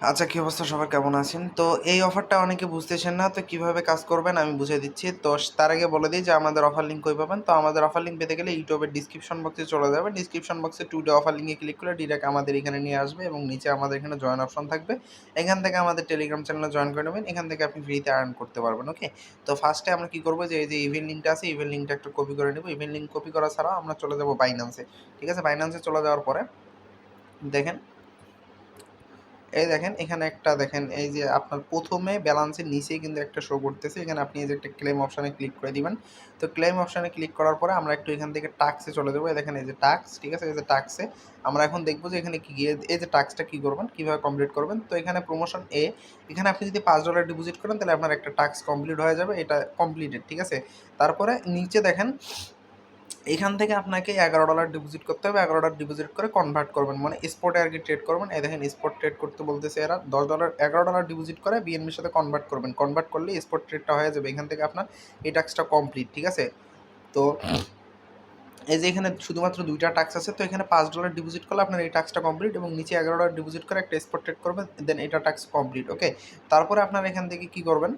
আচ্ছা, কি অবস্থা সবার, কেমন আছেন? তো এই অফারটা অনেকে বুঝতেছেন না, তো কিভাবে কাজ করবেন আমি বুঝিয়ে দিচ্ছি। তো তার আগে বলে দিই যে আমাদের অফার লিঙ্ক কই পাবেন। তো আমাদের অফার লিঙ্ক পেতে গেলে ইউটিউবের ডিসক্রিপশন বক্সে চলে যাবেন। ডিসক্রিপশন বক্সে টুডে অফার লিঙ্কে ক্লিক করলে ডিরেক্ট আমাদের এখানে নিয়ে আসবে এবং নিচে আমাদের এখানে জয়েন অপশন থাকবে। এখান থেকে আমাদের টেলিগ্রাম চ্যানেলে জয়েন করে নেবেন। এখান থেকে আপনি ফ্রিতে আর্ন করতে পারবেন। ওকে? তো ফার্স্টে আমরা কি করব, যে এই যে ইভেন্ট লিঙ্কটা আছে, ইভেন্ট লিঙ্কটা একটু কপি করে নেব। ইভেন্ট লিঙ্ক কপি করা ছাড়াও আমরা চলে যাব বাইন্যান্সে। ঠিক আছে? বাইন্যান্সে চলে যাওয়ার পরে দেখেন, এই দেখেন এখানে একটা দেখেন, এই যে আপনার প্রথমে ব্যালেন্সের নিচেই কিন্তু একটা শো করতেছে। এখানে আপনি এই যে একটা ক্লেম অপশনে ক্লিক করে দিবেন। তো ক্লেম অপশনে ক্লিক করার পরে আমরা একটু এখান থেকে টাস্কে চলে যাবো। এই দেখেন এই যে টাস্ক, ঠিক আছে? এই যে টাস্কে আমরা এখন দেখবো যে এখানে কি গিয়ে এই যে টাস্কটা কি করবেন, কিভাবে কমপ্লিট করবেন। তো এখানে প্রমোশন এখানে আপনি যদি $5 ডিপোজিট করেন তাহলে আপনার একটা টাস্ক কমপ্লিট হয়ে যাবে। এটা কমপ্লিটেড, ঠিক আছে? তারপরে নিচে দেখেন, এখান থেকে আপনাকে $11 ডিপোজিট করতে হবে। $11 ডিপোজিট করে কনভার্ট করবেন, মানে স্পটে আর কি ট্রেড করবেন। এই দেখেন স্পট ট্রেড করতে বলতেছে এরা। $11 ডিপোজিট করে বিএনবির সাথে কনভার্ট করবেন। কনভার্ট করলে স্পট ট্রেডটা হয়ে যাবে। এখান থেকে আপনার এই টাস্কটা কমপ্লিট, ঠিক আছে? তো এই যে এখানে শুধুমাত্র 2টা টাস্ক আছে। তো এখানে $5 ডিপোজিট করলে আপনার এই টাস্কটা কমপ্লিট এবং নিচে $11 ডিপোজিট করে একটা স্পট ট্রেড করবেন। দেন এটা টাস্ক কমপ্লিট। ওকে? তারপরে আপনারা এখান থেকে কি করবেন,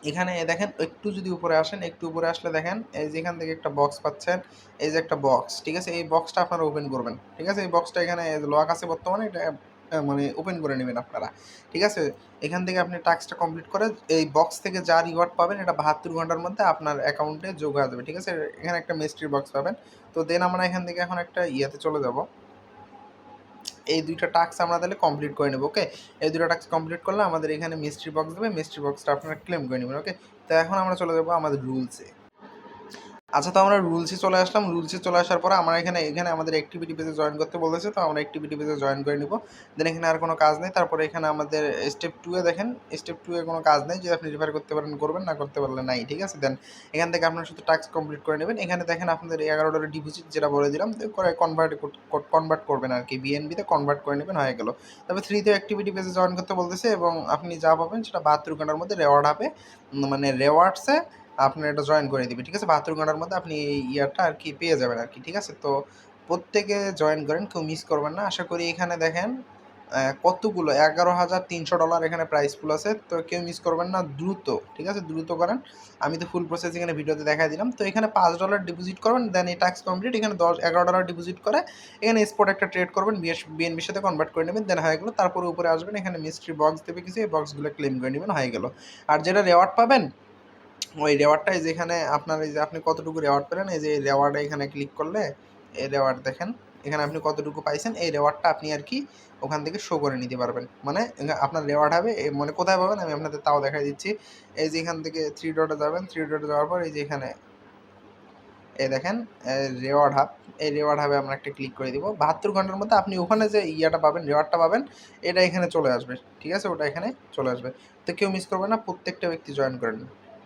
এখানে দেখেন একটু যদি উপরে আসেন, একটু উপরে আসলে দেখেন এই যে এখান থেকে একটা বক্স পাচ্ছেন। এই যে একটা বক্স, ঠিক আছে? এই বক্সটা আপনারা ওপেন করবেন, ঠিক আছে? এই বক্সটা এখানে লক আছে বর্তমানে, এটা মানে ওপেন করে নেবেন আপনারা, ঠিক আছে? এখান থেকে আপনি টাস্কটা কমপ্লিট করে এই বক্স থেকে যা রিওয়ার্ড পাবেন এটা 72 ঘন্টার মধ্যে আপনার অ্যাকাউন্টে যোগ হয়ে যাবে, ঠিক আছে? এখানে একটা মিস্ট্রি বক্স পাবেন। তো দেন আমরা এখান থেকে এখন একটা ইয়াতে চলে যাব। এই 2টা টাস্ক আমরা তাহলে কমপ্লিট করে নেব। ওকে? এই 2টা টাস্ক কমপ্লিট করলে আমাদের এখানে মিস্ট্রি বক্স দেবে। মিস্ট্রি বক্সটা আপনারা ক্লেম করে নেবেন। ওকে? তো এখন আমরা চলে যাব আমাদের রুলসে। আচ্ছা, তো আমরা রুলসে চলে আসলাম। রুলসে চলে আসার পরে আমরা এখানে আমাদের অ্যাক্টিভিটি পেজে জয়েন করতে বলেছে। তো আমরা অ্যাক্টিভিটি পেজে জয়েন করে নিব। দেন এখানে আর কোনো কাজ নেই। তারপরে এখানে আমাদের স্টেপ 2 এ দেখেন, স্টেপ 2 এ কোনো কাজ নেই। যদি আপনি রেফার করতে পারেন করবেন, না করতে পারলে নাই। ঠিক আছে? দেন এখান থেকে আপনার শুধু টাস্ক কমপ্লিট করে নেবেন। এখানে দেখেন আপনাদের $11 ডিপোজিট যেটা বলে দিলাম, তো করে কনভার্ট করবেন আরকি। বিএনবি তে কনভার্ট করে নেবেন, হয়ে গেল। তারপর 3 তে অ্যাক্টিভিটি পেজে জয়েন করতে বলতেছে এবং আপনি যা পাবেন সেটা 72 ঘন্টার মধ্যে রেওয়ার্ড হবে। মানে রেওয়ার্ডসে আপনার এটা জয়েন করে দিবে, ঠিক আছে? 72 ঘন্টার মধ্যে আপনি এই ইয়ারটা আর কি পেয়ে যাবেন আর কি, ঠিক আছে? তো প্রত্যেকে জয়েন করেন, কেউ মিস করবেন না। আশা করি এখানে দেখেন কতগুলো $11,300 এখানে প্রাইস পুল আছে। তো কেউ মিস করবেন না, দ্রুত, ঠিক আছে? দ্রুত করেন। আমি তো ফুল প্রসেস এখানে ভিডিওতে দেখাই দিলাম। তো এখানে $5 ডিপোজিট করবেন, দেন এই টাস্ক কমপ্লিট। এখানে $11 ডিপোজিট করে এখানে স্পট একটা ট্রেড করবেন, বিএনবির সাথে কনভার্ট করে নেবেন, দেন হয়ে গেল। তারপরে উপরে আসবেন, এখানে মিস্ট্রি বক্স দেবে কিছু, এই বক্সগুলো ক্লেম করে নেবেন, হয়ে গেল। আর যেটা রেওয়ার্ড পাবেন, ওই রেওয়ার্ডটা এই যে এখানে আপনার এই যে আপনি কতটুকু রেওয়ার্ড পেলেন, এই যে এই রেওয়ার্ডে এখানে ক্লিক করলে এই রেওয়ার্ড দেখেন, এখানে আপনি কতটুকু পাইছেন এই রেওয়ার্ডটা আপনি আর কি ওখান থেকে শো করে নিতে পারবেন। মানে আপনার রেওয়ার্ড হবে মানে কোথায় পাবেন আমি আপনাদের তাও দেখাই দিচ্ছি। এই যে এখান থেকে থ্রি ডটে যাবেন, থ্রি ডটে যাওয়ার পর এই যে এখানে এই দেখেন রেওয়ার্ড হাব, এই রেওয়ার্ড হাবে আমরা একটা ক্লিক করে দিব। 72 ঘন্টার মধ্যে আপনি ওখানে যে ইয়াটা পাবেন, রেওয়ার্ডটা পাবেন, এটা এখানে চলে আসবে, ঠিক আছে? ওটা এখানে চলে আসবে। তো কেউ মিস করবে না, প্রত্যেকটা ব্যক্তি জয়েন করে নিন।